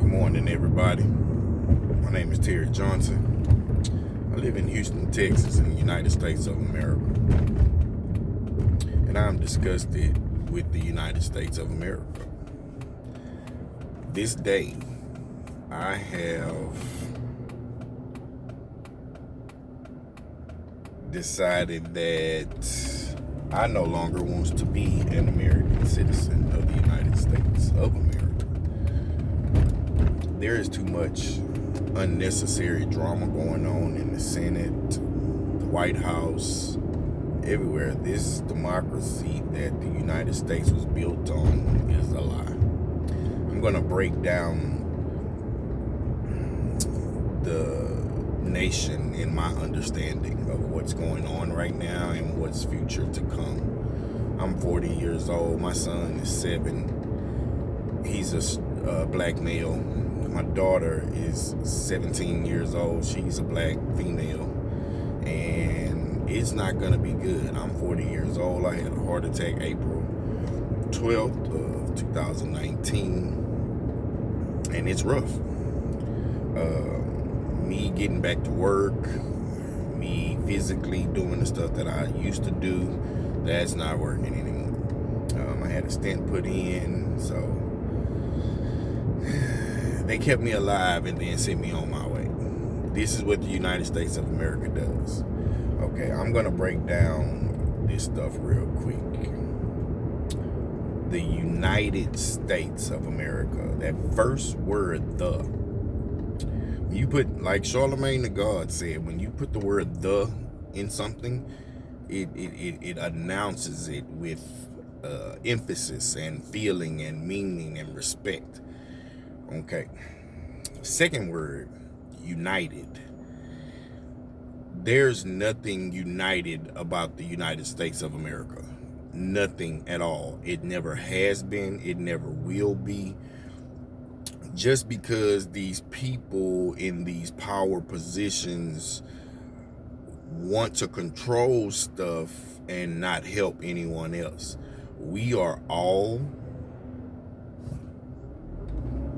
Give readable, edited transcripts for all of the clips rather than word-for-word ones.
morning, everybody. My name is Terry Johnson. I live in Houston, Texas, in the United States of America. And I'm disgusted with the United States of America. This day, I have decided that I no longer want to be an American citizen of the United States of America. There is too much unnecessary drama going on in the Senate, the White House, everywhere. This democracy that the United States was built on is a lie. I'm going to break down the nation in my understanding of what's going on right now and what's future to come. I'm 40 years old. My son is 7. He's a black male. My daughter is 17 years old. She's a black female. And it's not going to be good. I'm 40 years old. I had a heart attack April 12th of 2019. And it's rough. Me getting back to work, me physically doing the stuff that I used to do, that's not working anymore. I had a stent put in, so they kept me alive and then sent me on my way. This is what the United States of America does. Okay, I'm gonna break down this stuff real quick. The United States of America, that first word, the. You put, like Charlemagne the God said, when you put the word the in something, it announces it with emphasis and feeling and meaning and respect. Okay. Second word, united. There's nothing united about the United States of America. Nothing at all. It never has been. It never will be. Just because these people in these power positions want to control stuff and not help anyone else. We are all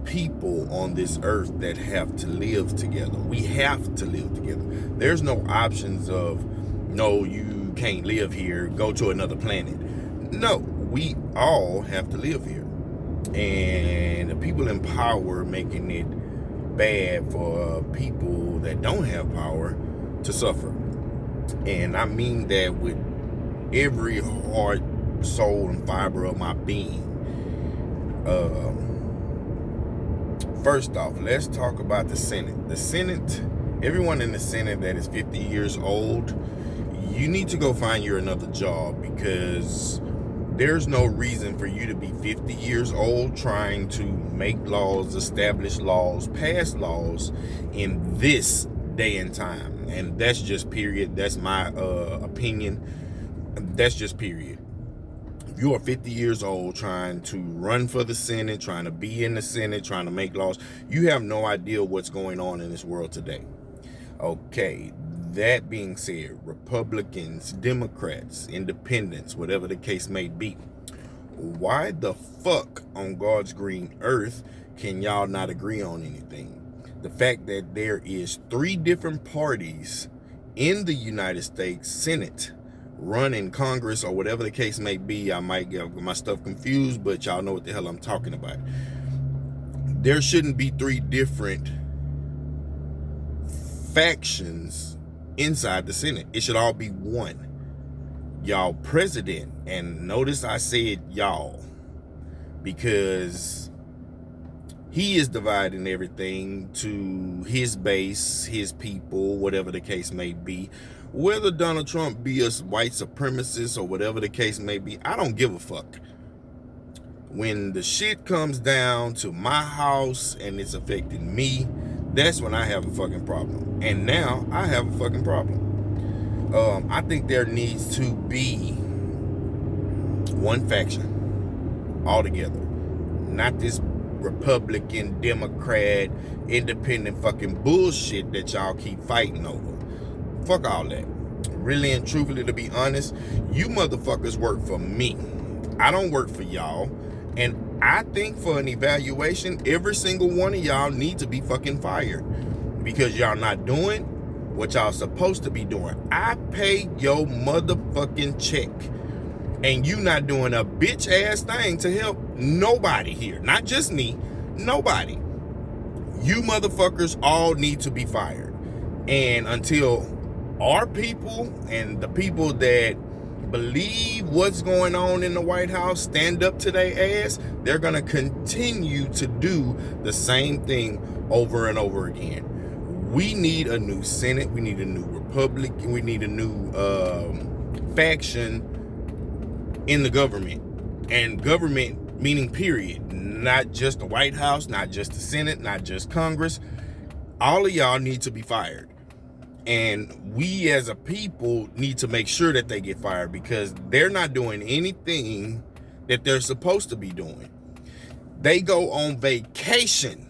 people on this earth that have to live together. We have to live together. There's no options of, no, you can't live here, go to another planet. No, we all have to live here. And the people in power making it bad for people that don't have power to suffer. And I mean that with every heart, soul, and fiber of my being. First off, let's talk about the Senate. The Senate, everyone in the Senate that is 50 years old, you need to go find you another job, because there's no reason for you to be 50 years old trying to make laws, establish laws, pass laws in this day and time. And that's just period. That's my opinion. That's just period. If you are 50 years old trying to run for the Senate, trying to be in the Senate, trying to make laws, you have no idea what's going on in this world today. Okay. That being said, Republicans, Democrats, Independents, whatever the case may be, why the fuck on God's green earth can y'all not agree on anything? The fact that there is 3 different parties in the United States Senate running Congress or whatever the case may be, I might get my stuff confused, but y'all know what the hell I'm talking about. There shouldn't be 3 different factions inside the Senate. It should all be one. Y'all president, and notice I said y'all, because he is dividing everything to his base, his people, whatever the case may be. Whether Donald Trump be a white supremacist or whatever the case may be, I don't give a fuck. When the shit comes down to my house and it's affecting me, that's when I have a fucking problem. And now I have a fucking problem. I think there needs to be one faction altogether. Not this Republican, Democrat, independent fucking bullshit that y'all keep fighting over. Fuck all that. Really and truthfully, to be honest, you motherfuckers work for me. I don't work for y'all. And I think for an evaluation, every single one of y'all need to be fucking fired because y'all not doing what y'all supposed to be doing. I paid your motherfucking check and you not doing a bitch ass thing to help nobody here. Not just me, nobody. You motherfuckers all need to be fired. And until our people and the people that believe what's going on in the White House stand up to their ass, they're gonna continue to do the same thing over and over again. We need a new Senate, we need a new Republic, and we need a new faction in the government. And government meaning period, not just the White House, not just the Senate, not just Congress. All of y'all need to be fired. And we as a people need to make sure that they get fired because they're not doing anything that they're supposed to be doing. They go on vacation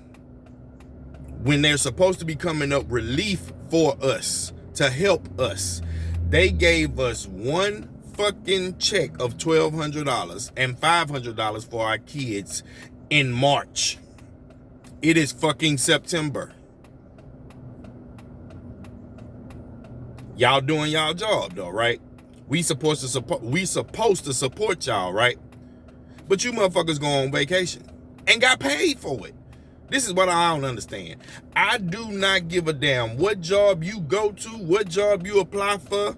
when they're supposed to be coming up relief for us, to help us. They gave us one fucking check of $1,200 and $500 for our kids in March. It is fucking September. Y'all doing y'all job though, right? We supposed to support y'all, right? But you motherfuckers go on vacation and got paid for it. This is what I don't understand. I do not give a damn what job you go to, what job you apply for.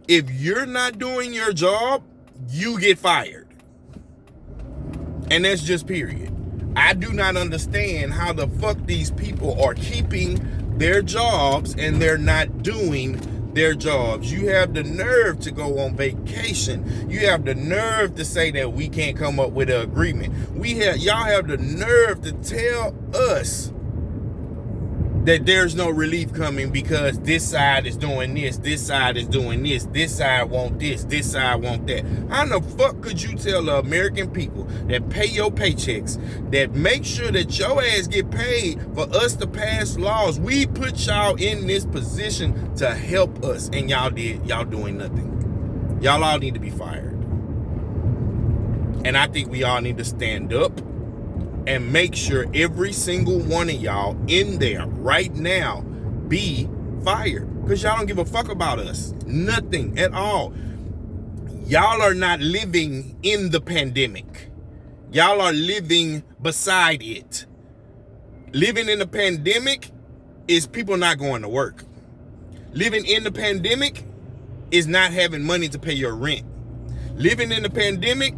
If you're not doing your job, you get fired. And that's just period. I do not understand how the fuck these people are keeping their jobs and they're not doing their jobs. You have the nerve to go on vacation. You have the nerve to say that we can't come up with an agreement. Y'all have the nerve to tell us that there's no relief coming because this side is doing this side is doing this side want this side want that. How the fuck could you tell the American people that pay your paychecks, that make sure that your ass get paid for us to pass laws? We put y'all in this position to help us, and y'all doing nothing. Y'all all need to be fired. And I think we all need to stand up and make sure every single one of y'all in there right now be fired. Because y'all don't give a fuck about us. Nothing at all. Y'all are not living in the pandemic. Y'all are living beside it. Living in the pandemic is people not going to work. Living in the pandemic is not having money to pay your rent. Living in the pandemic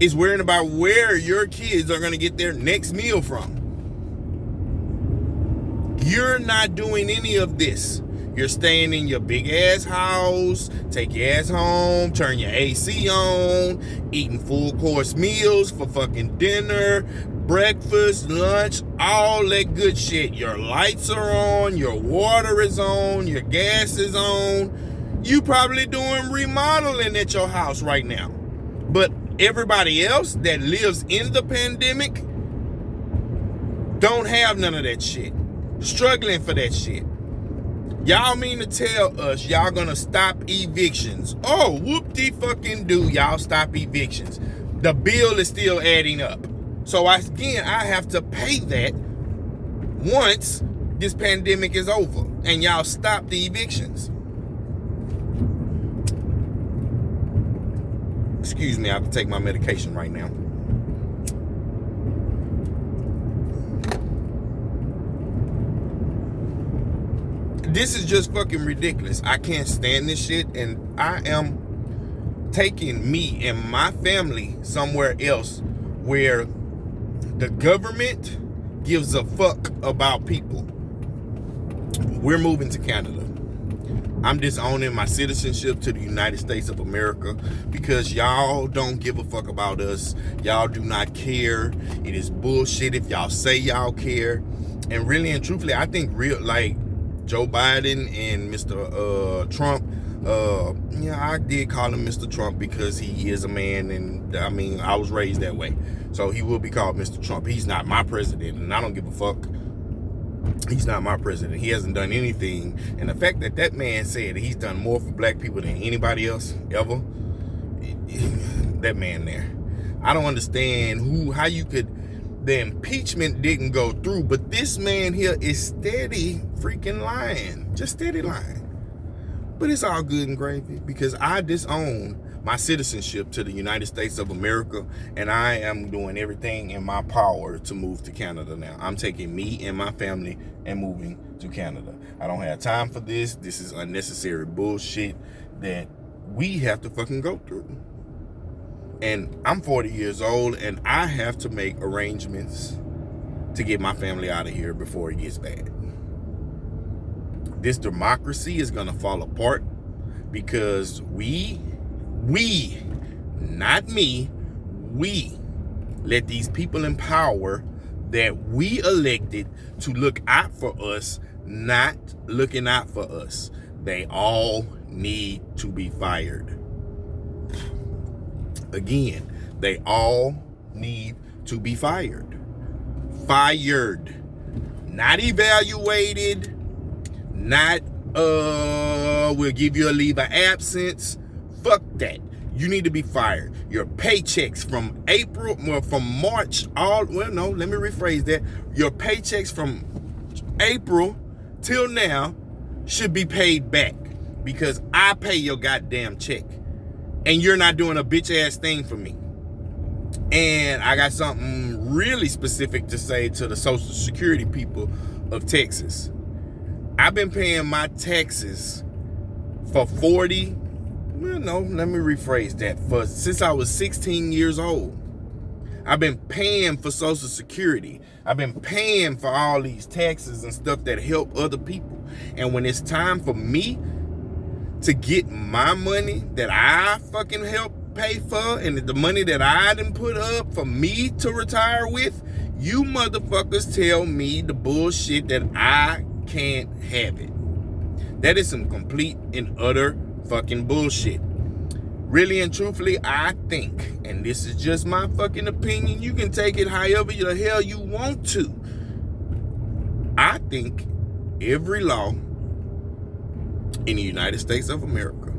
is worrying about where your kids are going to get their next meal from. You're not doing any of this. You're staying in your big ass house, take your ass home, turn your AC on, eating full course meals for fucking dinner, breakfast, lunch, all that good shit. Your lights are on, your water is on, your gas is on. You probably doing remodeling at your house right now. But everybody else that lives in the pandemic don't have none of that shit. Struggling for that shit. Y'all mean to tell us y'all gonna stop evictions? Oh, whoop-de-fucking-do, y'all stop evictions. The bill is still adding up. So I have to pay that once this pandemic is over and y'all stop the evictions. Excuse me, I have to take my medication right now. This is just fucking ridiculous. I can't stand this shit, and I am taking me and my family somewhere else where the government gives a fuck about people. We're moving to Canada. I'm disowning my citizenship to the United States of America because y'all don't give a fuck about us. Y'all do not care. It is bullshit if y'all say y'all care. And really and truthfully, I think Joe Biden and Mr. Trump, I did call him Mr. Trump because he is a man, and I mean, I was raised that way. So he will be called Mr. Trump. He's not my president, and I don't give a fuck. He's not my president. He hasn't done anything. And the fact that that man said he's done more for black people than anybody else ever, that man there. I don't understand how you could, the impeachment didn't go through, but this man here is steady freaking lying. Just steady lying. But it's all good and gravy because I disown my citizenship to the United States of America, and I am doing everything in my power to move to Canada now. I'm taking me and my family and moving to Canada. I don't have time for this. This is unnecessary bullshit that we have to fucking go through. And I'm 40 years old, and I have to make arrangements to get my family out of here before it gets bad. This democracy is gonna fall apart because we, not me, we let these people in power that we elected to look out for us, not looking out for us. They all need to be fired. Again, they all need to be fired. Fired. Not evaluated. Not, we'll give you a leave of absence. Fuck that. You need to be fired. Your paychecks from March, let me rephrase that. Your paychecks from April till now should be paid back because I pay your goddamn check and you're not doing a bitch ass thing for me. And I got something really specific to say to the Social Security people of Texas. I've been paying my taxes for since I was 16 years old. I've been paying for Social Security. I've been paying for all these taxes and stuff that help other people. And when it's time for me to get my money that I fucking helped pay for and the money that I didn't put up for me to retire with, you motherfuckers tell me the bullshit that I can't have it. That is some complete and utter fucking bullshit. Really and truthfully, I think, and this is just my fucking opinion, you can take it however the hell you want to. I think every law in the United States of America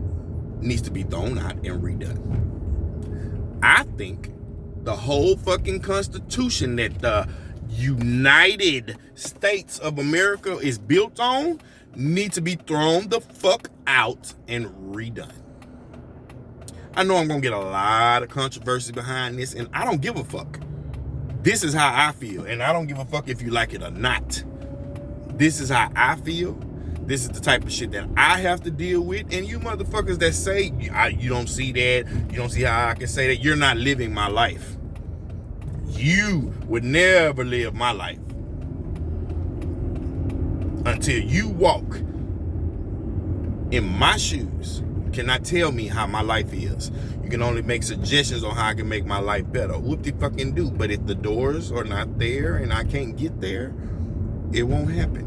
needs to be thrown out and redone. I think the whole fucking Constitution that the United States of America is built on need to be thrown the fuck out and redone. I know I'm gonna get a lot of controversy behind this, and I don't give a fuck. This is how I feel, and I don't give a fuck if you like it or not. This is how I feel. This is the type of shit that I have to deal with, and you motherfuckers that say you don't see that, you don't see how I can say that, you're not living my life. You would never live my life until you walk in my shoes. You cannot tell me how my life is. You can only make suggestions on how I can make my life better. Whoop-de-fucking-do. But if the doors are not there and I can't get there, it won't happen.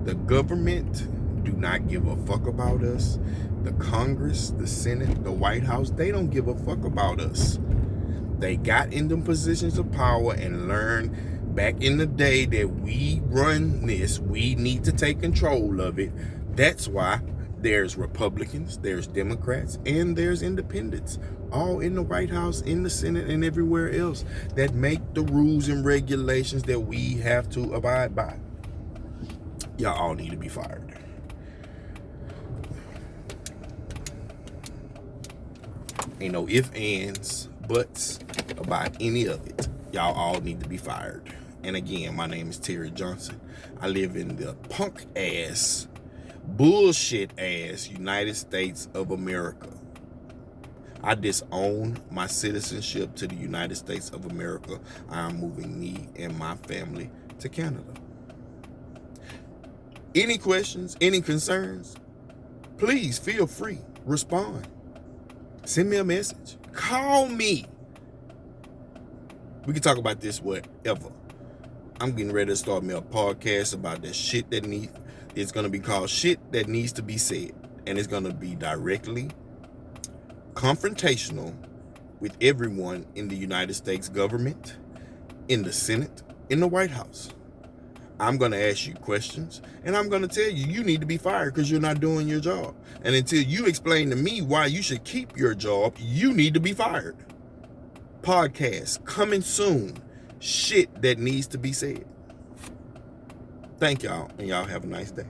The government do not give a fuck about us. The Congress, the Senate, the White House, they don't give a fuck about us. They got in them positions of power and learned back in the day that we run this, we need to take control of it. That's why there's Republicans, there's Democrats, and there's independents, all in the White House, in the Senate, and everywhere else that make the rules and regulations that we have to abide by. Y'all all need to be fired. Ain't no ifs, ands, buts about any of it. Y'all all need to be fired. And again, my name is Terry Johnson. I live in the punk ass, bullshit ass United States of America. I disown my citizenship to the United States of America. I am moving me and my family to Canada. Any questions, any concerns, please feel free. Respond. Send me a message. Call me. We can talk about this whatever. I'm getting ready to start me a podcast about that shit that it's going to be called Shit That Needs to Be Said. And it's going to be directly confrontational with everyone in the United States government, in the Senate, in the White House. I'm going to ask you questions, and I'm going to tell you, you need to be fired because you're not doing your job. And until you explain to me why you should keep your job, you need to be fired. podcast coming soon. Shit that needs to be said. Thank y'all, and y'all have a nice day.